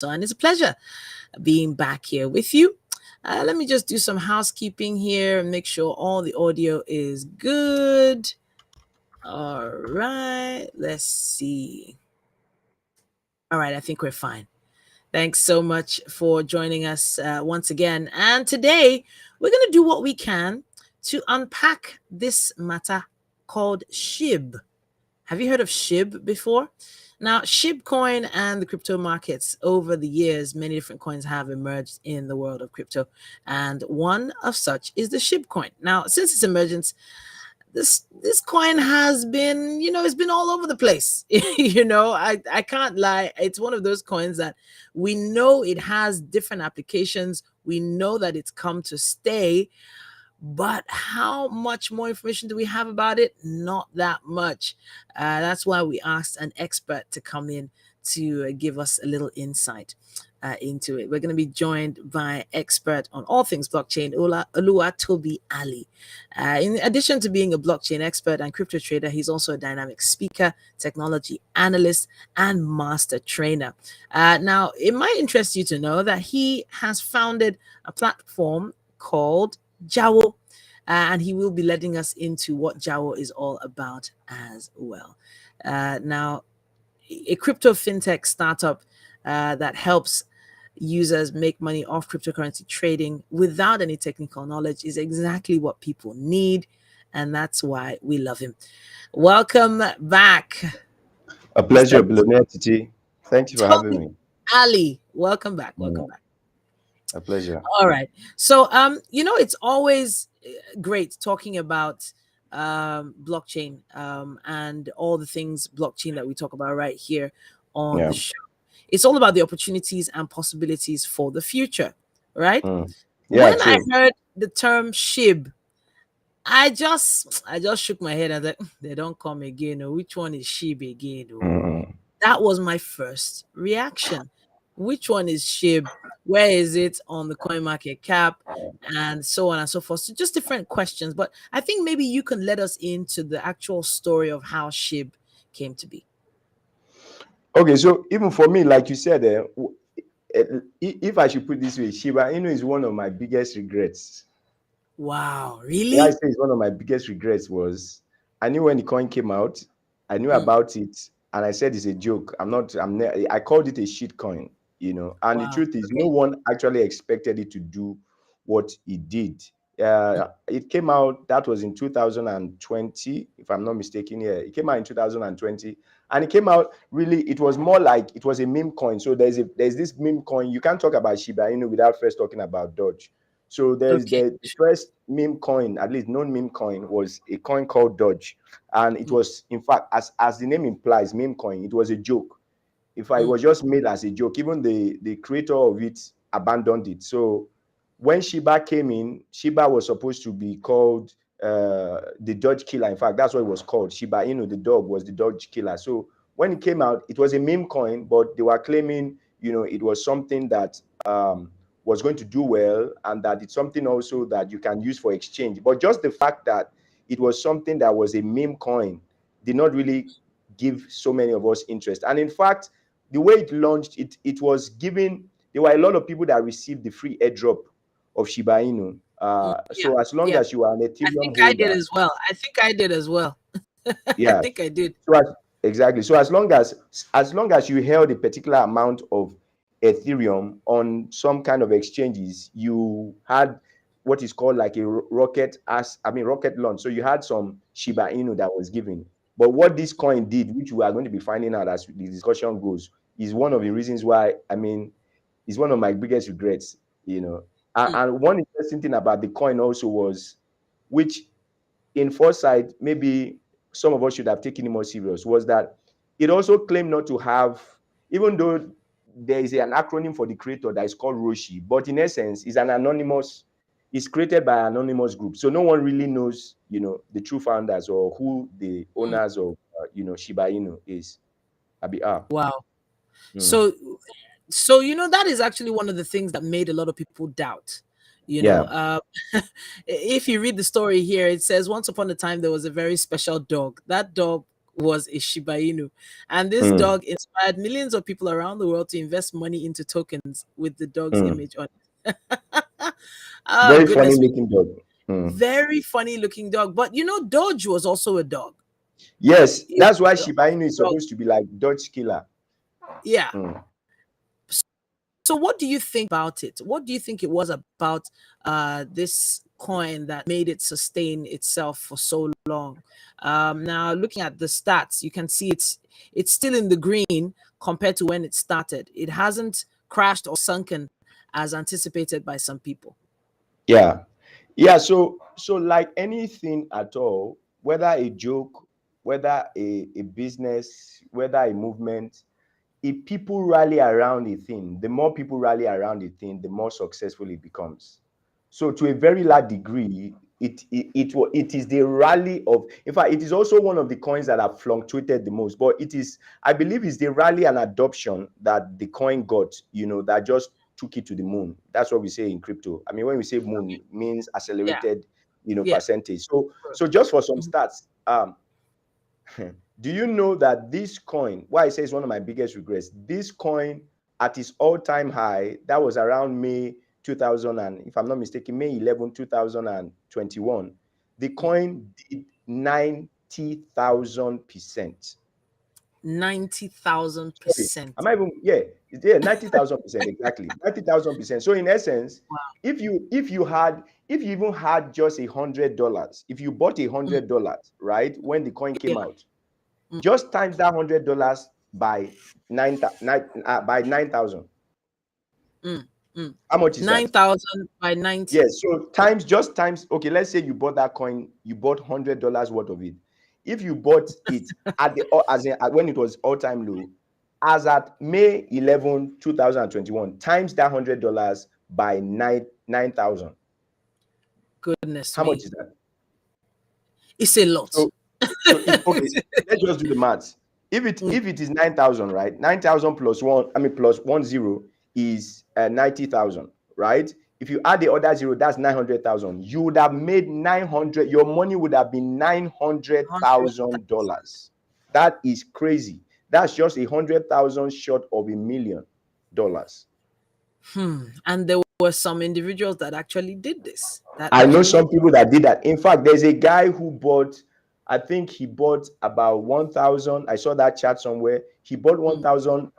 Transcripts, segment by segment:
And it's a pleasure being back here with you. Let me just do some housekeeping here and make sure all the audio is good. All right, let's see. All right, I think we're fine. Thanks so much for joining us once again. And today we're going to do what we can to unpack this matter called SHIB. Have you heard of SHIB before? Now, SHIB Coin and the crypto markets, over the years, many different coins have emerged in the world of crypto. And one of such is the SHIB Coin. Now, since its emergence, this coin has been, it's been all over the place. I can't lie. It's one of those coins that we know it has different applications. We know that it's come to stay. But how much more information do we have about it? Not that much. That's why we asked an expert to come in to give us a little insight into it. We're going to be joined by expert on all things blockchain, Oluwatobi Alli. In addition to being a blockchain expert and crypto trader, he's also a dynamic speaker, technology analyst, and master trainer. Now, it might interest you to know that he has founded a platform called Jáwó, and he will be letting us into what Jáwó is all about as well. Now, a crypto fintech startup that helps users make money off cryptocurrency trading without any technical knowledge is exactly what people need, and that's why we love him. Welcome back. A pleasure, Titi. Thank you for having me. Ali, welcome back. Welcome back. A pleasure. All right. So, it's always great talking about blockchain and all the things blockchain that we talk about right here on the show. It's all about the opportunities and possibilities for the future, right? Yeah, when I heard the term SHIB, I just shook my head and said, they don't come again. Or which one is SHIB again? That was my first reaction. Which one is SHIB? Where is it on the coin market cap? And so on and so forth. So just different questions. But I think maybe you can let us into the actual story of how SHIB came to be. Okay, so even for me, like you said, if I should put it this way, Shiba Inu is one of my biggest regrets. Wow, really? Yeah, I say it's one of my biggest regrets was I knew when the coin came out, I knew about it, and I said it's a joke. I called it a shit coin, And the truth is, no one actually expected it to do what it did. It came out, that was in 2020, if I'm not mistaken. Yeah, it came out in 2020, and it came out really. It was more like it was a meme coin. So there's this meme coin. You can't talk about Shiba Inu without first talking about Doge. So there's the first meme coin, at least known meme coin, was a coin called Doge, and it was, in fact, as the name implies, meme coin. It was a joke. In fact, it was just made as a joke. Even the creator of it abandoned it. So when Shiba came in, Shiba was supposed to be called the Doge killer. In fact, that's what it was called. Shiba Inu, the dog, was the Doge killer. So when it came out, it was a meme coin, but they were claiming, it was something that was going to do well, and that it's something also that you can use for exchange. But just the fact that it was something that was a meme coin did not really give so many of us interest. And in fact, the way it launched, it was giving, there were a lot of people that received the free airdrop of Shiba Inu. So as long as you are an Ethereum holder, I did as well. I think I did as well. Yeah, I think I did. So exactly. So as long as you held a particular amount of Ethereum on some kind of exchanges, you had what is called like a rocket launch. So you had some Shiba Inu that was given. But what this coin did, which we are going to be finding out as the discussion goes, is one of the reasons why, it's one of my biggest regrets, And one interesting thing about the coin also was, which in foresight, maybe some of us should have taken it more serious, was that it also claimed not to have, even though there is an acronym for the creator that is called Roshi, but in essence, it's created by an anonymous group. So no one really knows, the true founders or who the owners of, Shiba Inu is. Wow. So that is actually one of the things that made a lot of people doubt. If you read the story here, it says once upon a time there was a very special dog. That dog was a Shiba Inu. And this dog inspired millions of people around the world to invest money into tokens with the dog's image on it. Oh, Very funny goodness. looking dog. Very funny looking dog. But you know, Doge was also a dog. Yes, It that's why was Shiba Inu is a dog. supposed to be like Dutch killer. Yeah. So what do you think about it? What do you think it was about this coin that made it sustain itself for so long? Now, looking at the stats, you can see it's still in the green compared to when it started. It hasn't crashed or sunken as anticipated by some people. Yeah. So like anything at all, whether a joke, whether a business, whether a movement, if people rally around a thing, the more people rally around a thing, the more successful it becomes. So to a very large degree, it is the rally of, in fact, it is also one of the coins that have fluctuated the most. But it is, I believe, it's the rally and adoption that the coin got, that just took it to the moon. That's what we say in crypto. I mean, when we say moon, it means Yeah. accelerated, Yeah. percentage. So just for some stats, do you know that this coin, why I say it's one of my biggest regrets, this coin at its all-time high, that was around May 2000, and if I'm not mistaken, May 11, 2021, the coin did 90,000%. 90,000%. Am I even, yeah, 90,000%, exactly. 90,000%. So in essence, Wow. if you even had just $100, if you bought $100, right, when the coin came Yeah. out, just times that $100 by 9,000. How much is that? 9,000 by 90. Yes. So times. Okay, let's say you bought that coin. You bought $100 worth of it. If you bought it at when it was all-time low, as at May 11, 2021, times that $100 by 9,000. Goodness How much me. is that? It's a lot. So if, okay, let's just do the maths. If it is 9,000, right? 9,000 plus one, plus 10 is 90,000, right? If you add the other zero, that's 900,000. You would have made 900. Your money would have been $900,000. That is crazy. That's just 100,000 short of $1,000,000. And there were some individuals that actually did this. I know some people that did that. In fact, there's a guy who bought, I think he bought about 1,000. I saw that chart somewhere. He bought 1,000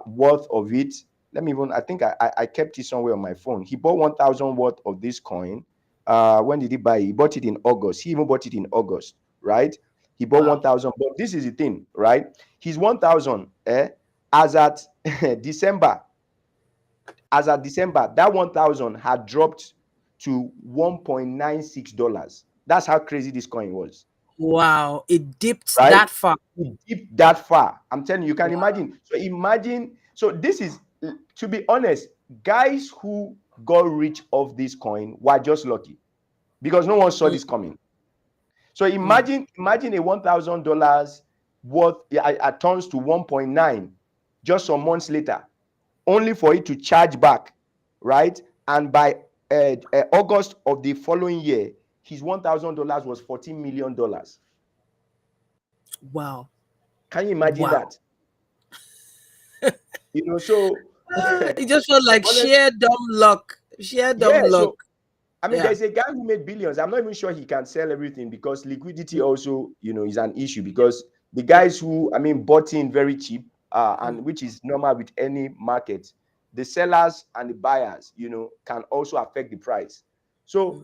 worth of it. I think I kept it somewhere on my phone. He bought 1,000 worth of this coin. When did he buy it? He bought it in August. He even bought it in August, right? He bought 1,000. But this is the thing, right? His 1,000, as at December, that 1,000 had dropped to $1.96. That's how crazy this coin was. Wow, it dipped Right? that far. It dipped that far. I'm telling you, you can imagine. So this is, to be honest, guys who got rich off this coin were just lucky because no one saw this coming. So imagine a $1,000 worth turns to 1.9 just some months later, only for it to charge back, right? And by August of the following year, his $1,000 was $14 million. Wow. Can you imagine that? So It just felt like sheer dumb luck. Sheer dumb luck. So there's a guy who made billions. I'm not even sure he can sell everything because liquidity also, is an issue because the guys who, bought in very cheap, and which is normal with any market, the sellers and the buyers, can also affect the price. So,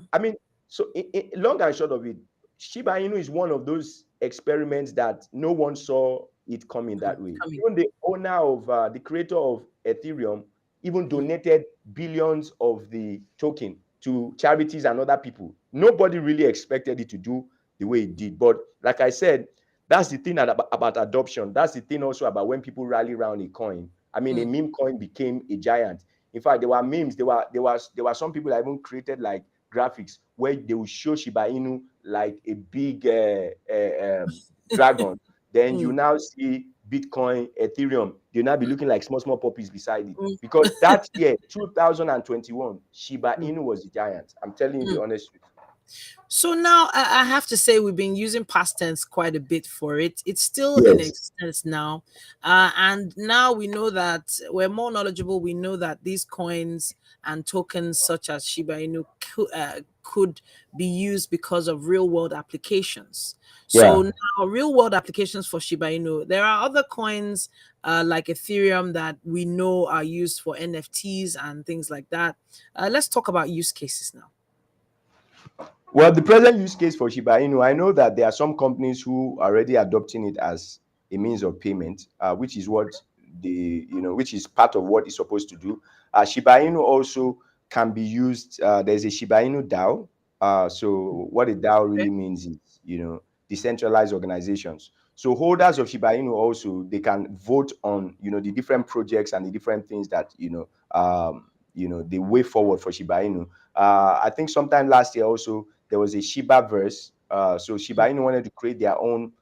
long and short of it, Shiba Inu is one of those experiments that no one saw it coming that way. Even the owner of, the creator of Ethereum, even donated billions of the token to charities and other people. Nobody really expected it to do the way it did. But like I said, that's the thing about adoption. That's the thing also about when people rally around a coin. A meme coin became a giant. In fact, there were memes. There were some people that even created like graphics where they will show Shiba Inu like a big dragon. Then you now see Bitcoin, Ethereum, they'll now be looking like small puppies beside it. Because that year, 2021, Shiba Inu was the giant. I'm telling you the honest truth. So now I have to say we've been using past tense quite a bit for it. It's still in Yes. existence now. And now we know that we're more knowledgeable. We know that these coins and tokens such as Shiba Inu could be used because of real world applications. So Yeah. now, real world applications for Shiba Inu, there are other coins like Ethereum that we know are used for NFTs and things like that. Let's talk about use cases now. Well, the present use case for Shiba Inu, I know that there are some companies who are already adopting it as a means of payment, which is what which is part of what it's supposed to do. Shiba Inu also can be used. There's a Shiba Inu DAO. So what a DAO really means is, decentralized organizations. So holders of Shiba Inu also, they can vote on, the different projects and the different things that, the way forward for Shiba Inu. I think sometime last year also there was a Shiba verse. So Shiba Inu wanted to create their own,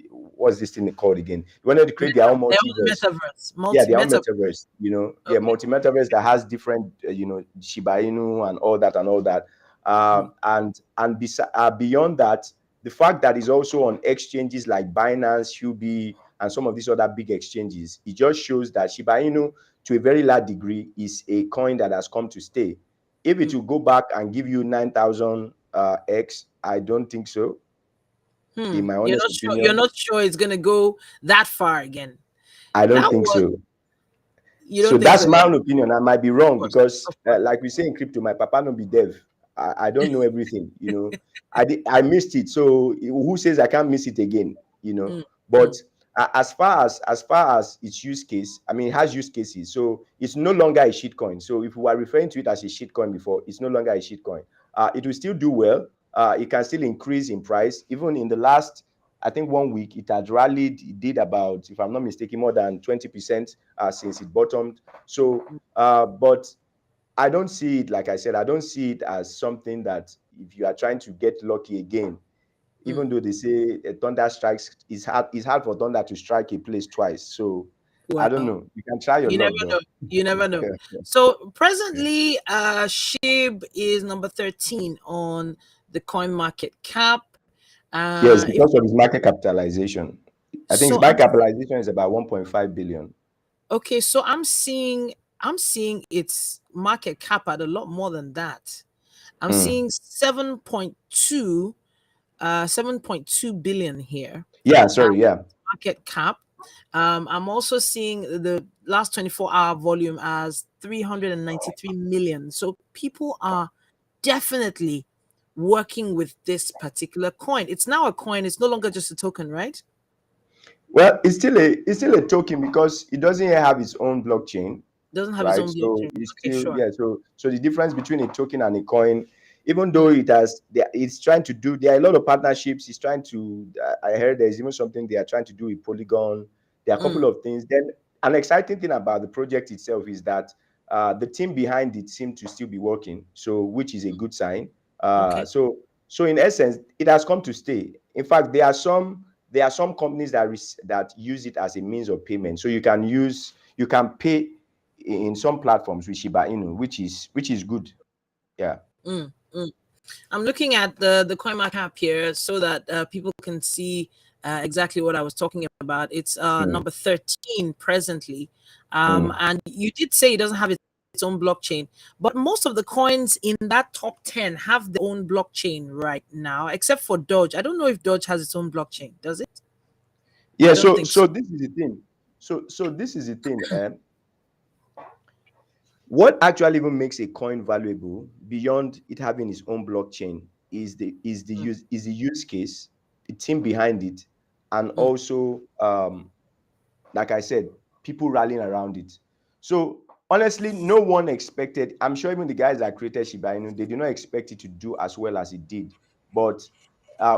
what's this thing called again? They wanted to create their own Their own multiverse. metaverse, Yeah, their own metaverse. metaverse. Yeah, Okay. multi-metaverse that has different, Shiba Inu and all that and all that. Beyond that, the fact that it's also on exchanges like Binance, Huobi, and some of these other big exchanges, it just shows that Shiba Inu, to a very large degree, is a coin that has come to stay. If it will go back and give you 9,000 X, I don't think so. In my You're honest not sure. You're opinion, not sure it's gonna go that far again. I don't That think was. so. You So don't think that's so? my Yeah. own opinion. I might be Of wrong course. because, Of course. like we say in crypto, my papa no be dev. I don't know everything. I missed it. So who says I can't miss it again? Mm, But mm, as far as its use case, I mean, it has use cases. So it's no longer a shitcoin. So if we were referring to it as a shitcoin before, it's no longer a shitcoin. It will still do well. It can still increase in price. Even in the last, I think 1 week, it had rallied. It did about, if I'm not mistaken, more than 20% since it bottomed. So, but I don't see it, like I said, I don't see it as something that if you are trying to get lucky again, even mm. though they say a thunder strikes, it's hard for thunder to strike a place twice. So I don't Well, know. You can try your you never luck know. though. You never know. So presently, SHIB is number 13 on the coin market cap. Yes, If because of its market capitalization. I think its so, market capitalization is about 1.5 billion. okay. So I'm seeing its market cap at a lot more than that. I'm Mm. seeing 7.2 billion here Yeah, as sorry, yeah. market cap. I'm also seeing the last 24-hour volume as 393 million. So people are definitely working with this particular coin. It's now a coin. It's no longer just a token, right? Well, it's still a token because it doesn't yet have its own blockchain, Doesn't have its right? own So blockchain. it's Okay, still, sure. yeah. So the difference between a token and a coin, even though Mm, it's trying to do, there are a lot of partnerships. It's trying to. I heard there's even something they are trying to do with Polygon. There are a couple mm, of things. Then an exciting thing about the project itself is that the team behind it seem to still be working. So which is a good sign. Uh, okay. so so in essence, it has come to stay. In fact, there are some companies that use it as a means of payment. So you can pay in some platforms with Shiba Inu, which is good. Yeah. Mm, mm. I'm looking at the coin market cap here so that people can see exactly what I was talking about. It's Mm, number 13 presently. mm. And you did say it doesn't have its own blockchain, but most of the coins in that top 10 have their own blockchain right now, except for Doge. I don't know if Doge has its own blockchain. Does it? Yeah. I don't So think so. so this is the thing. So this is the thing. What actually even makes a coin valuable beyond it having its own blockchain Mm, is the use case, the team behind it, and mm, also like I said, people rallying around it. So honestly, no one expected. I'm sure even the guys that created Shiba Inu, they did not expect it to do as well as it did. But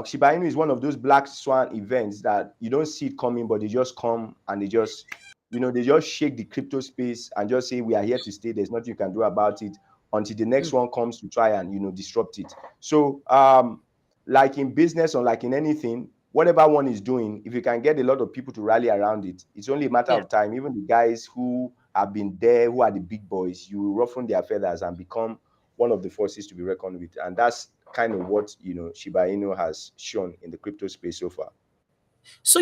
Shiba Inu is one of those black swan events that you don't see it coming, but they just come and they just shake the crypto space and just say we are here to stay. There's nothing you can do about it until the next mm. one comes to try and disrupt it. So like in business or like in anything, whatever one is doing, if you can get a lot of people to rally around it, it's only a matter Yeah. of time. Even the guys who have been there, who are the big boys, you will ruffle their feathers and become one of the forces to be reckoned with, and that's kind of what Shiba Inu has shown in the crypto space so far. So,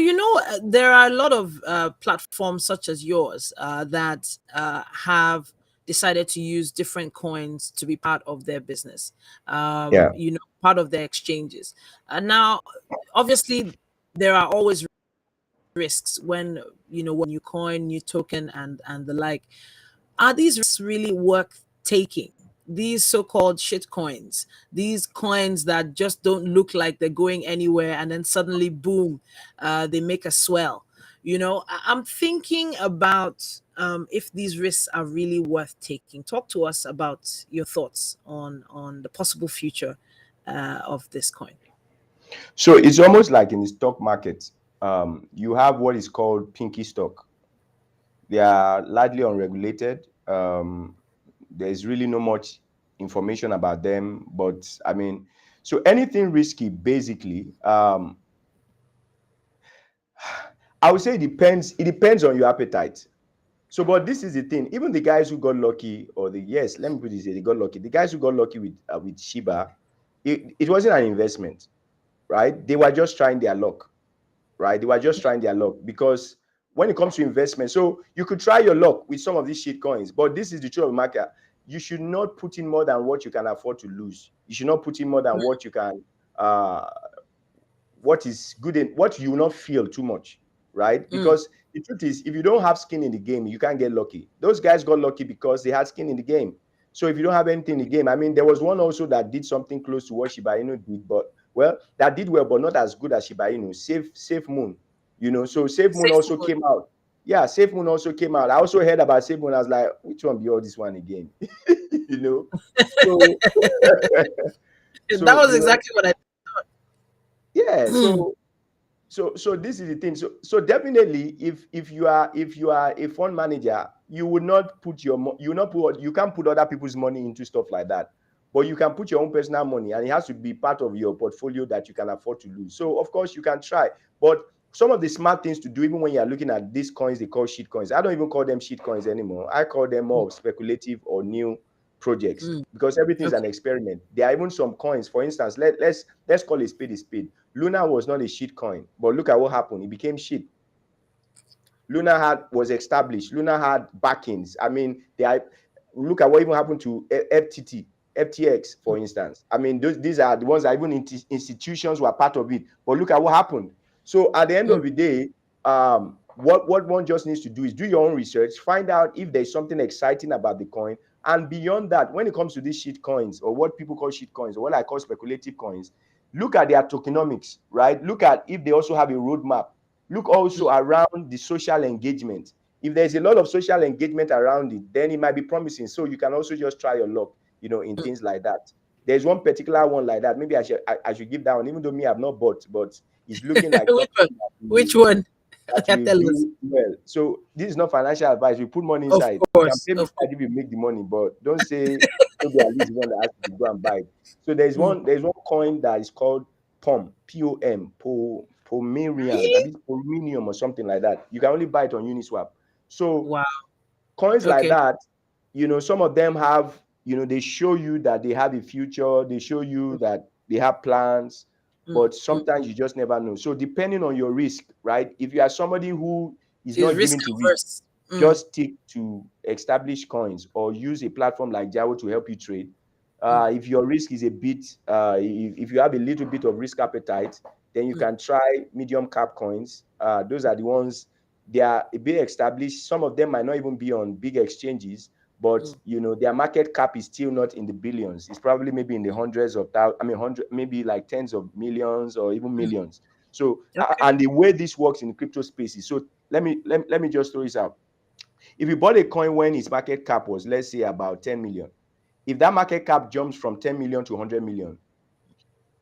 there are a lot of platforms such as yours that have decided to use different coins to be part of their business, Yeah. part of their exchanges. Now, obviously, there are always risks when, when you coin, new token, and the like. Are these risks really worth taking? These so-called shit coins, these coins that just don't look like they're going anywhere, and then suddenly, boom, they make a swell. I'm thinking about if these risks are really worth taking. Talk to us about your thoughts on the possible future of this coin. So it's almost like in the stock market. You have what is called pinky stock. They are largely unregulated. There's really no much information about them, but I mean, so anything risky, basically, I would say it depends. It depends on your appetite. So, but this is the thing. Even the guys who got lucky, or let me put this here, they got lucky. The guys who got lucky with Shiba, it wasn't an investment, right? They were just trying their luck, right? They were just trying their luck, because when it comes to investment, so you could try your luck with some of these shit coins, but this is the truth of the market. You should not put in more than what you can afford to lose. You should not put in more than what you can, what is good in what you will not feel too much, right? Because the truth is, if you don't have skin in the game, you can't get lucky. Those guys got lucky because they had skin in the game. So if you don't have anything in the game, I mean, there was one also that did something close to what Shiba Inu did, but that did well, but not as good as Shiba Inu. Safe Moon, So Safe Moon also came out. Yeah, Safe Moon also came out. I also heard about Safe Moon. I was like, which one be all this one again? So, that was exactly what I thought. Yeah. So this is the thing. So definitely, if you are a fund manager, you would not put you can't put other people's money into stuff like that. But you can put your own personal money, and it has to be part of your portfolio that you can afford to lose. So of course you can try, but some of the smart things to do, even when you are looking at these coins, they call shit coins. I don't even call them shit coins anymore. I call them more speculative or new projects, because everything is an experiment. There are even some coins, for instance, let's call a spade a spade. Luna was not a shit coin, but look at what happened. It became shit. Luna was established. Luna had backings. I mean, look at what even happened to FTX, for instance. I mean, these are the ones that even institutions were part of it. But look at what happened. So at the end of the day, what one just needs to do is do your own research, find out if there's something exciting about the coin. And beyond that, when it comes to these shit coins, or what people call shit coins, or what I call speculative coins, look at their tokenomics, right? Look at if they also have a roadmap. Look also around the social engagement. If there's a lot of social engagement around it, then it might be promising. So you can also just try your luck, in things like that. There's one particular one like that. Maybe I should give that one, even though me I've not bought, but it's looking like which one? Well, so this is not financial advice. You put money inside. Of course, you can pay me if you make the money, but don't say maybe at least one that has to go and buy it. So there's one coin that is called POM, POM, Pomerian, Pominium or something like that. You can only buy it on Uniswap. So coins like that, some of them have, they show you that they have a future. They show you that they have plans. But sometimes you just never know. So depending on your risk, right? If you are somebody who is not given to risk, just stick to established coins or use a platform like Jáwó to help you trade. If your risk is a bit, if you have a little bit of risk appetite, then you can try medium cap coins. Those are the ones, they are a bit established. Some of them might not even be on big exchanges, but their market cap is still not in the billions. It's probably maybe in the hundreds of thousands, maybe like tens of millions or even millions. So and the way this works in the crypto space is, so let me just throw this out. If you bought a coin when its market cap was, let's say, about 10 million, if that market cap jumps from 10 million to 100 million,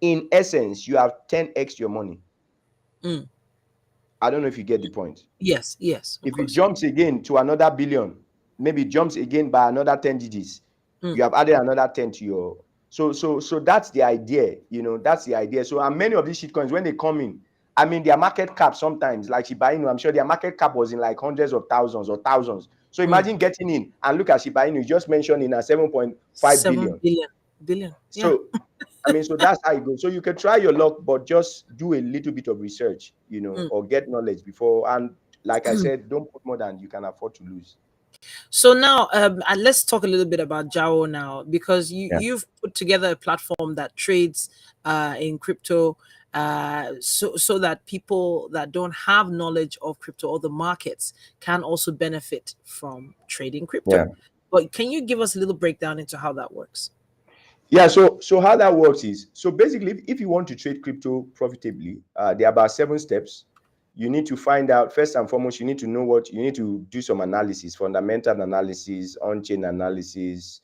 in essence, you have 10x your money. I don't know if you get the point. Yes. If it jumps again to another billion, maybe it jumps again by another 10 digits, you have added another 10 to your. So that's the idea, that's the idea. So, and many of these shitcoins, when they come in, I mean, their market cap sometimes, like Shiba Inu, I'm sure their market cap was in like hundreds of thousands or thousands. So imagine getting in and look at Shiba Inu, you just mentioned in a 7.5 7 billion. billion. Yeah. So I mean, so that's how it goes. So you can try your luck, but just do a little bit of research, or get knowledge before. And like I said, don't put more than you can afford to lose. So now, and let's talk a little bit about Jáwó now, because Yeah. you've put together a platform that trades in crypto, so that people that don't have knowledge of crypto or the markets can also benefit from trading crypto. Yeah. But can you give us a little breakdown into how that works? Yeah, so how that works is, so basically, if you want to trade crypto profitably, there are about 7 steps. You need to find out, first and foremost, you need to know what you need to do, some analysis, fundamental analysis, on-chain analysis,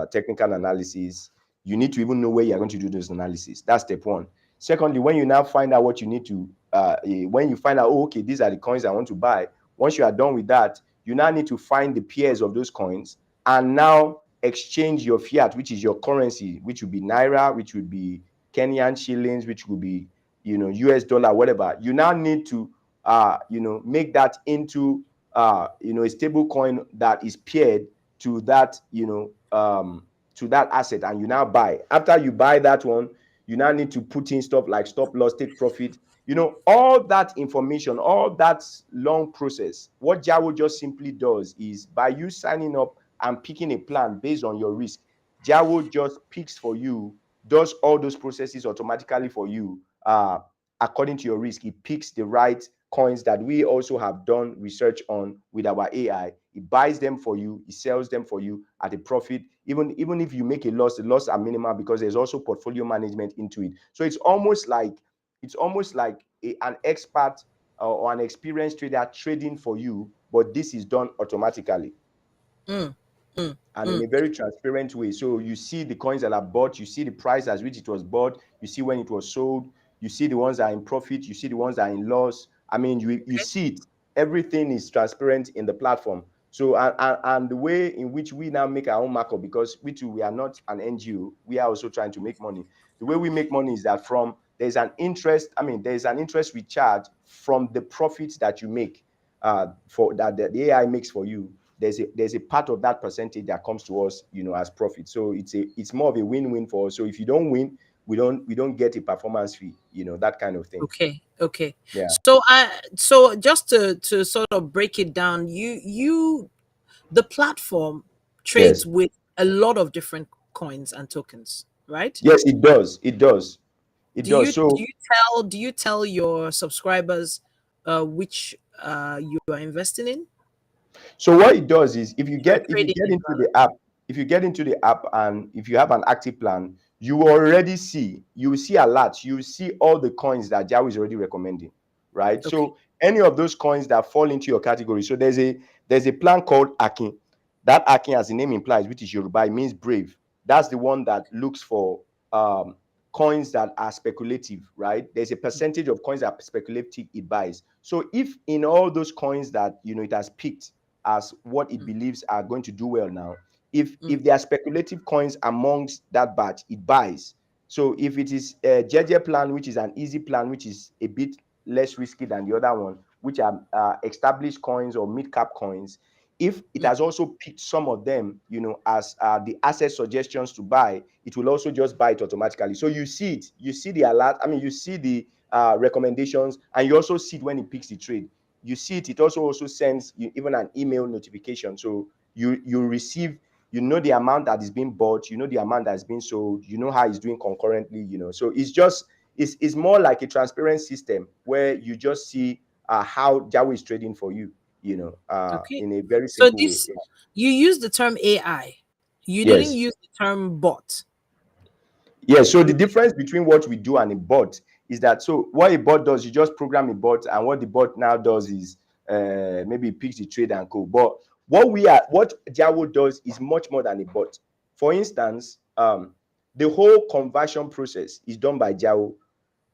technical analysis. You need to even know where you're going to do those analysis. That's step 1. Secondly, when you now find out what you need to, when you find out, oh, okay, these are the coins I want to buy. Once you are done with that, you now need to find the pairs of those coins and now exchange your fiat, which is your currency, which would be naira, which would be Kenyan shillings, which would be US dollar, whatever. You now need to make that into a stable coin that is paired to that to that asset, and you now buy. After you buy that one, you now need to put in stuff like stop loss, take profit, all that information, all that long process. What Jáwó just simply does is, by you signing up and picking a plan based on your risk, Jáwó just picks for you, does all those processes automatically for you, according to your risk. It picks the right coins that we also have done research on with our AI. It buys them for you, it sells them for you at a profit. Even if you make a loss, the loss are minimal because there's also portfolio management into it. So it's almost like an expert or an experienced trader trading for you, but this is done automatically. And in a very transparent way. So you see the coins that are bought, you see the price at which it was bought, you see when it was sold, you see the ones that are in profit, you see the ones that are in loss. I mean, you see it. Everything is transparent in the platform. So and the way in which we now make our own markup, because we are not an NGO, we are also trying to make money. The way we make money is that there's an interest we charge from the profits that you make, for that the AI makes for you. There's a part of that percentage that comes to us, as profit. So it's more of a win-win for us. So if you don't win, we don't get a performance fee, that kind of thing. Okay. Yeah. So just to sort of break it down, the platform trades Yes. with a lot of different coins and tokens, right? Yes, it does. It does. It Do you does. So do you tell your subscribers which you are investing in? So what it does is, if you You're get trading in into rather. the app, and if you have an active plan, you will already see, alerts, you will see all the coins that Jáwó is already recommending, right? Okay. So any of those coins that fall into your category. So there's a plan called Akin. That Akin, as the name implies, which is Yoruba, it means brave. That's the one that looks for coins that are speculative, right? There's a percentage of coins that are speculative it buys. So if in all those coins that it has picked as what it believes are going to do well now, if there are speculative coins amongst that batch, it buys. So if it is a JJ plan, which is an easy plan, which is a bit less risky than the other one, which are established coins or mid-cap coins, if it has also picked some of them, as the asset suggestions to buy, it will also just buy it automatically. So you see it, you see the alert, you see the recommendations, and you also see it when it picks the trade. You see it, it also sends you even an email notification. So you receive, the amount that is being bought, the amount that is being sold, how it's doing concurrently, So it's more like a transparent system where you just see how Jáwó is trading for you, Okay. in a very So simple way. this you use the term AI. You didn't Yes. use the term bot. Yeah, so the difference between what we do and a bot is that, so what a bot does, you just program a bot, and what the bot now does is maybe it picks the trade and go. But what Jáwó does is much more than a bot. For instance, the whole conversion process is done by Jáwó.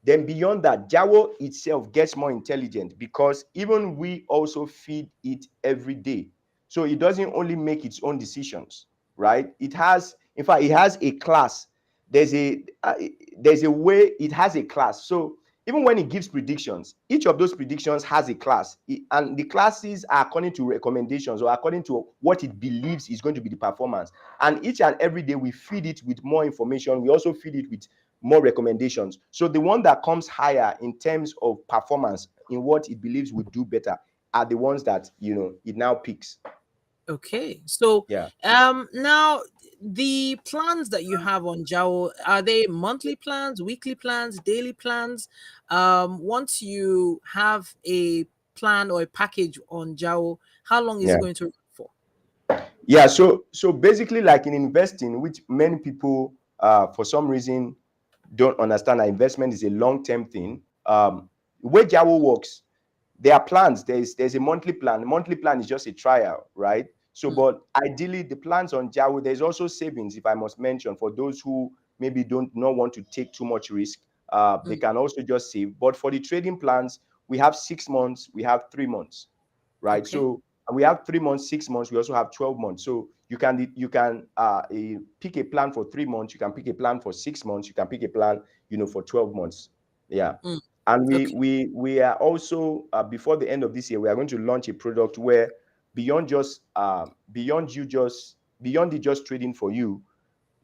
Then beyond that, Jáwó itself gets more intelligent, because even we also feed it every day. So it doesn't only make its own decisions, right? It has a class. There's a way it has a class. So even when it gives predictions, each of those predictions has a class, and the classes are according to recommendations or according to what it believes is going to be the performance. And each and every day we feed it with more information. We also feed it with more recommendations. So the one that comes higher in terms of performance in what it believes would do better are the ones that it now picks. Okay. So Yeah. now the plans that you have on Jáwó, are they monthly plans, weekly plans, daily plans? Once you have a plan or a package on Jáwó, how long is Yeah. it going to run for? Yeah, so basically, like in investing, which many people for some reason don't understand, that investment is a long-term thing. The way Jáwó works, there are plans. There's a monthly plan. The monthly plan is just a trial, right? So, but ideally, the plans on Jáwó, there's also savings, if I must mention, for those who maybe don't not want to take too much risk. They can also just save. But for the trading plans, we have 6 months, we have 3 months, right? Okay. So we have 3 months, 6 months. We also have 12 months. So you can pick a plan for 3 months. You can pick a plan for 6 months. You can pick a plan, for 12 months. Yeah. And Okay. we are also before the end of this year, we are going to launch a product where beyond the just trading for you,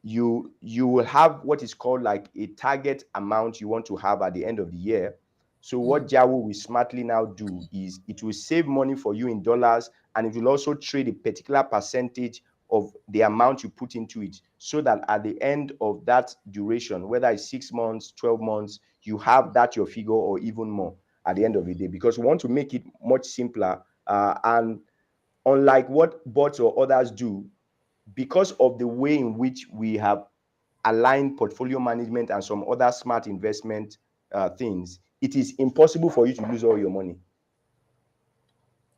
you will have what is called like a target amount you want to have at the end of the year. So what Jáwó will smartly now do is it will save money for you in dollars, and it will also trade a particular percentage of the amount you put into it, so that at the end of that duration, whether it's 6 months, 12 months, you have that your figure or even more at the end of the day, because we want to make it much simpler. And unlike what bots or others do, because of the way in which we have aligned portfolio management and some other smart investment things, it is impossible for you to lose all your money.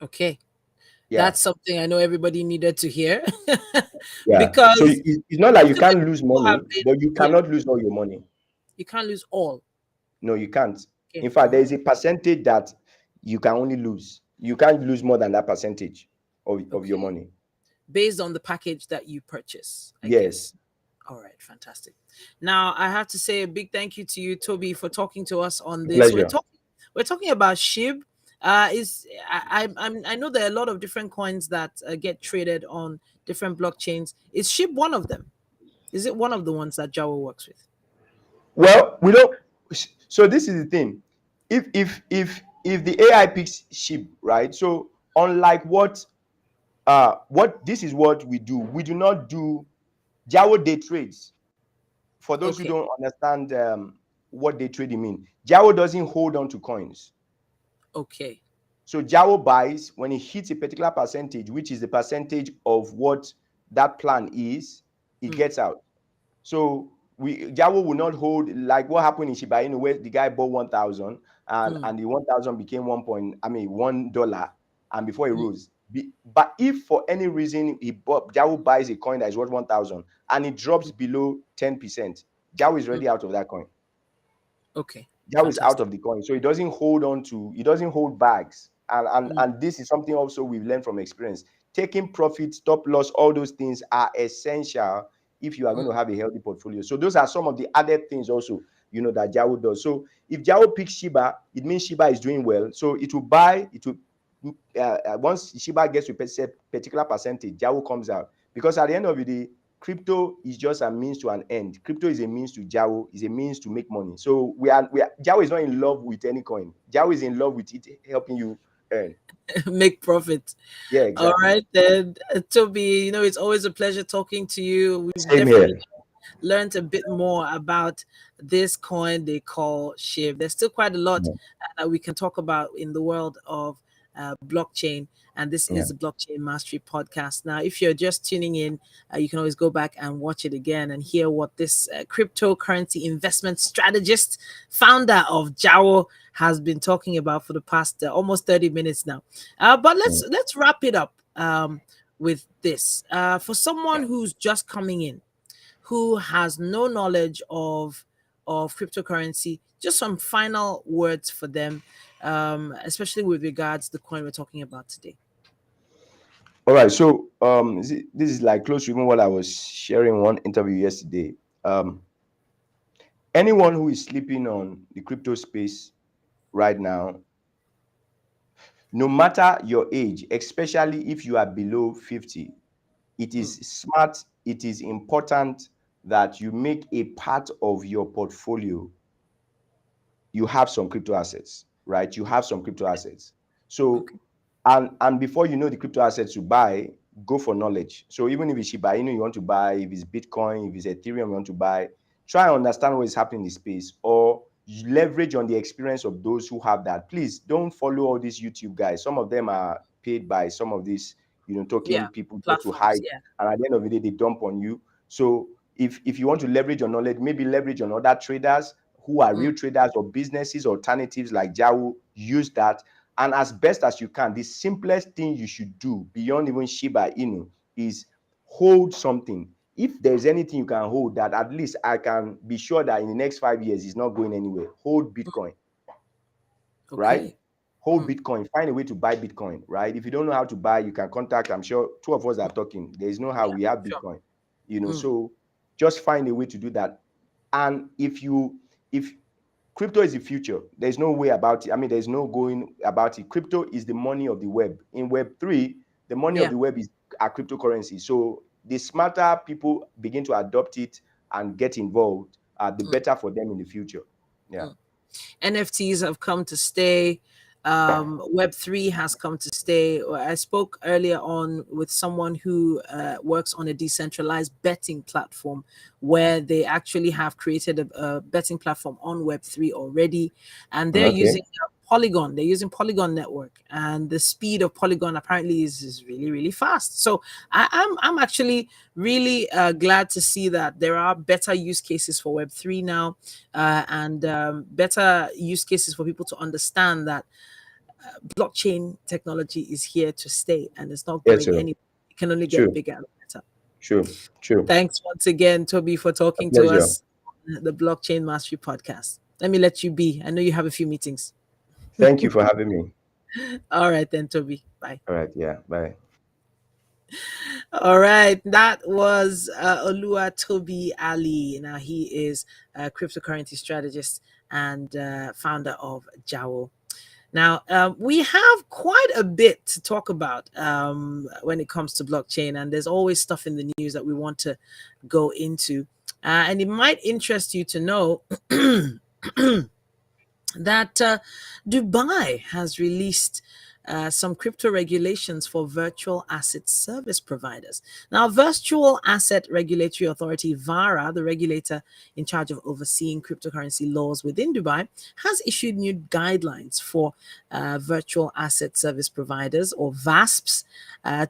Okay. Yeah. That's something I know everybody needed to hear. Yeah. So Because it's not like you typically can't lose people money, have been, but you yeah, cannot lose all your money. you can't lose all. No, you can't. Okay. In fact, there is a percentage that you can only lose. You can't lose more than that percentage of your Okay. money. Based on the package that you purchase, I Yes. guess. All right, fantastic. Now I have to say a big thank you to you, Toby, for talking to us on this. Pleasure. We're talking about SHIB. I know there are a lot of different coins that get traded on different blockchains. Is SHIB one of them? Is it one of the ones that Jáwó works with? Well, we don't. So this is the thing. If the AI picks SHIB, right? So unlike what this is what we do. We do not do Jáwó day trades. For those who Okay. don't understand what day trading mean, Jáwó doesn't hold on to coins. Okay. So Jáwó buys when it hits a particular percentage, which is the percentage of what that plan is, it gets out. So Jáwó will not hold, like what happened in Shiba Inu, where the guy bought 1,000 and the 1,000 became $1, and before it rose. But if for any reason Jáwó buys a coin that is worth 1,000 and it drops below 10%, Jáwó is already out of that coin. Okay. Jáwó is out of the coin, so it doesn't hold bags. And this is something also we've learned from experience. Taking profit, stop loss, all those things are essential if you are going to have a healthy portfolio. So those are some of the added things also, that Jáwó does. So if Jáwó picks Shiba, it means Shiba is doing well. So it will once Shiba gets to a particular percentage, Jáwó comes out. Because at the end of the day, crypto is just a means to an end. Crypto is a means to Jáwó, is a means to make money. So Jáwó is not in love with any coin. Jáwó is in love with it helping you earn. Make profit. Yeah, exactly. All right, then, Toby, it's always a pleasure talking to you. We've Same definitely here. learned a bit more about this coin they call SHIB. There's still quite a lot that we can talk about in the world of blockchain. And this is the Blockchain Mastery Podcast. Now, if you're just tuning in, you can always go back and watch it again and hear what this cryptocurrency investment strategist, founder of Jáwó, has been talking about for the past almost 30 minutes now. But let's wrap it up with this. For someone who's just coming in, who has no knowledge of cryptocurrency, just some final words for them, especially with regards to the coin we're talking about today. All right. So this is like close to even what I was sharing in one interview yesterday. anyone who is sleeping on the crypto space right now, no matter your age, especially if you are below 50, it is smart, it is important that you make a part of your portfolio, you have some crypto assets, right? You have some crypto assets. So, Okay. and before you know the crypto assets you buy, go for knowledge. So even if it's Shiba Inu you want to buy, if it's Bitcoin, if it's Ethereum you want to buy, try and understand what is happening in the space, or you leverage on the experience of those who have that. Please don't follow all these YouTube guys. Some of them are paid by some of these, Yeah. token people just to Platforms. hype, Yeah. and at the end of the day, they dump on you. So if you want to leverage your knowledge, maybe leverage on other traders who are real traders or businesses, alternatives like Jáwó, use that. And as best as you can, the simplest thing you should do beyond even Shiba Inu is hold something. If there's anything you can hold that at least I can be sure that in the next 5 years it's not going anywhere, hold Bitcoin, right? Okay. Hold Bitcoin, find a way to buy Bitcoin, right? If you don't know how to buy, you can contact, I'm sure two of us are talking. There is no how, Yeah. we have Sure. Bitcoin, so just find a way to do that. And if crypto is the future, there's no way about it. I mean, there's no going about it. Crypto is the money of the web. In Web3, the money of Yeah. the web is our cryptocurrency. So the smarter people begin to adopt it and get involved, the better for them in the future. Yeah. NFTs have come to stay. Web3 has come to stay. I spoke earlier on with someone who works on a decentralized betting platform where they actually have created a betting platform on Web3 already, and they're Okay. using Polygon. They're using Polygon network, and the speed of Polygon apparently is really really fast. So I'm actually really glad to see that there are better use cases for Web3 now, and better use cases for people to understand that blockchain technology is here to stay and it's not Yes, going sir. anywhere. It can only get True. bigger and better. True. True. Thanks once again, Toby, for A talking to pleasure. us on the Blockchain Mastery Podcast. Let me let you be. I know you have a few meetings. Thank you for having me. All right, then, Toby. Bye. All right. Yeah. Bye. All right, that was Oluwatobi Alli. Now he is a cryptocurrency strategist and founder of Jáwó. Now, we have quite a bit to talk about when it comes to blockchain, and there's always stuff in the news that we want to go into. And it might interest you to know that Dubai has released some crypto regulations for virtual asset service providers. Now, Virtual Asset Regulatory Authority, VARA, the regulator in charge of overseeing cryptocurrency laws within Dubai, has issued new guidelines for virtual asset service providers, or VASPs,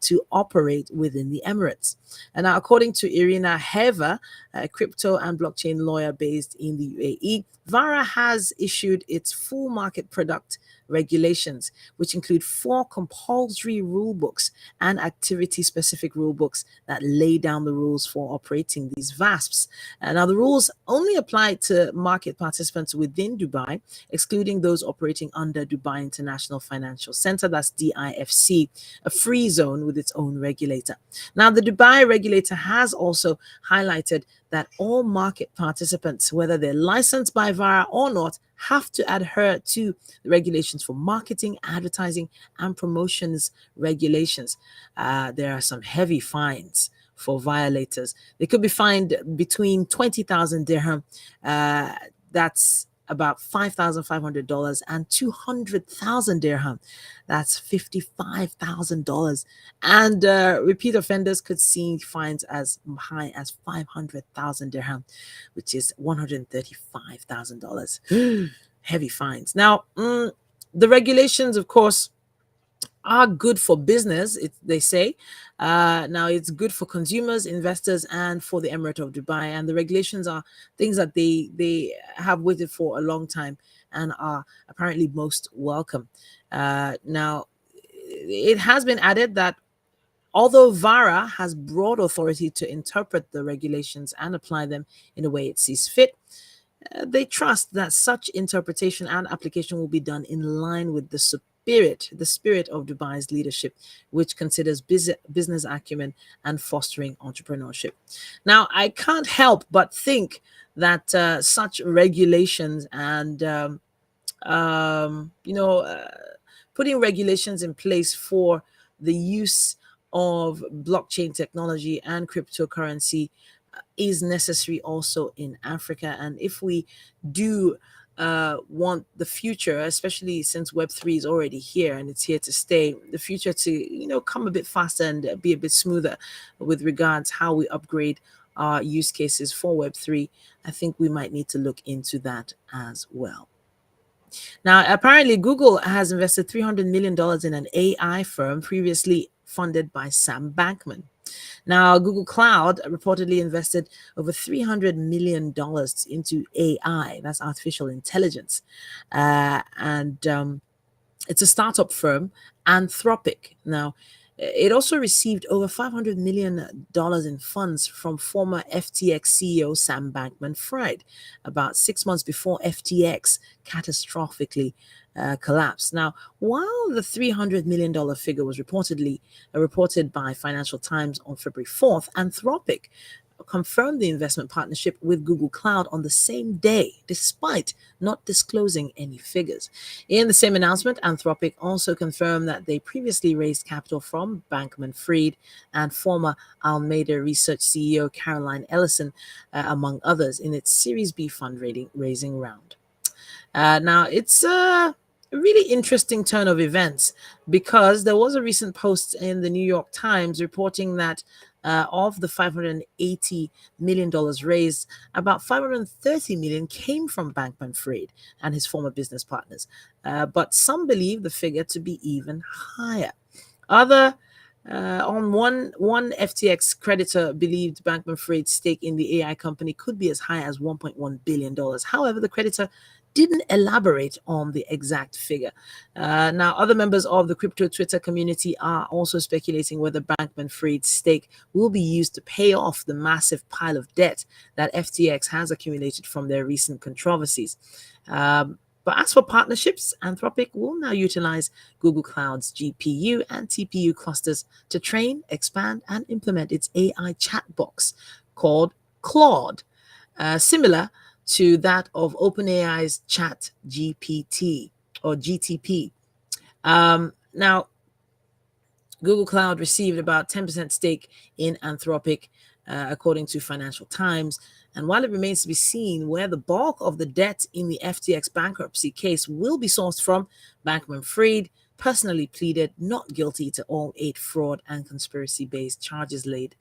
to operate within the Emirates. And now, according to Irina Heva, a crypto and blockchain lawyer based in the UAE, VARA has issued its full market product regulations, which include 4 compulsory rule books and activity specific rule books that lay down the rules for operating these VASPs. Now, the rules only apply to market participants within Dubai, excluding those operating under Dubai International Financial Center, that's DIFC, a free zone with its own regulator. Now, the Dubai regulator has also highlighted that all market participants, whether they're licensed by VARA or not, have to adhere to the regulations for marketing, advertising, and promotions regulations. There are some heavy fines for violators. They could be fined between 20,000 dirham, that's about $5,500, and 200,000 dirham, that's $55,000. And repeat offenders could see fines as high as 500,000 dirham, which is $135,000. Heavy fines. Now, the regulations, of course, are good for business, they say. Now, it's good for consumers, investors, and for the Emirate of Dubai. And the regulations are things that they have waited for a long time and are apparently most welcome. Now, it has been added that although VARA has broad authority to interpret the regulations and apply them in a way it sees fit, they trust that such interpretation and application will be done in line with the the spirit of Dubai's leadership, which considers business acumen and fostering entrepreneurship. Now, I can't help but think that such regulations and putting regulations in place for the use of blockchain technology and cryptocurrency is necessary also in Africa. And if we do want the future, especially since Web3 is already here and it's here to stay, the future to come a bit faster and be a bit smoother with regards how we upgrade our use cases for Web3, I think we might need to look into that as well. Now, apparently, Google has invested $300 million in an AI firm previously funded by Sam Bankman. Now, Google Cloud reportedly invested over $300 million into AI, that's artificial intelligence. And it's a startup firm, Anthropic. Now, it also received over $500 million in funds from former FTX CEO Sam Bankman-Fried about 6 months before FTX catastrophically collapsed. Now, while the $300 million figure was reported by Financial Times on February 4th, Anthropic confirmed the investment partnership with Google Cloud on the same day, despite not disclosing any figures. In the same announcement, Anthropic also confirmed that they previously raised capital from Bankman-Fried and former Alameda Research CEO Caroline Ellison, among others, in its Series B fundraising round. Now, it's a really interesting turn of events because there was a recent post in the New York Times reporting that of the $580 million raised, about $530 million came from Bankman-Fried and his former business partners. But some believe the figure to be even higher. One FTX creditor believed Bankman-Fried's stake in the AI company could be as high as $1.1 billion. However, the creditor didn't elaborate on the exact figure. Now, other members of the crypto Twitter community are also speculating whether Bankman-Fried's stake will be used to pay off the massive pile of debt that FTX has accumulated from their recent controversies. But as for partnerships, Anthropic will now utilize Google Cloud's GPU and TPU clusters to train, expand, and implement its AI chat box called Claude, similar to that of OpenAI's Chat GPT or GTP. Now, Google Cloud received about 10% stake in Anthropic, according to Financial Times. And while it remains to be seen where the bulk of the debt in the FTX bankruptcy case will be sourced from, Bankman-Fried personally pleaded not guilty to all 8 fraud and conspiracy-based charges laid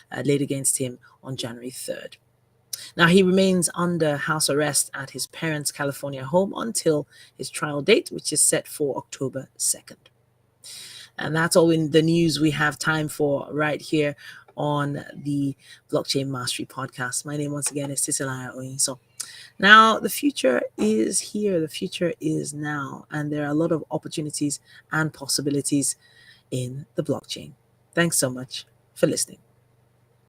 against him on January 3rd. Now, he remains under house arrest at his parents' California home until his trial date, which is set for October 2nd. And that's all in the news we have time for right here on the Blockchain Mastery Podcast. My name, once again, is Titilaya Oyinso. Now, the future is here. The future is now. And there are a lot of opportunities and possibilities in the blockchain. Thanks so much for listening.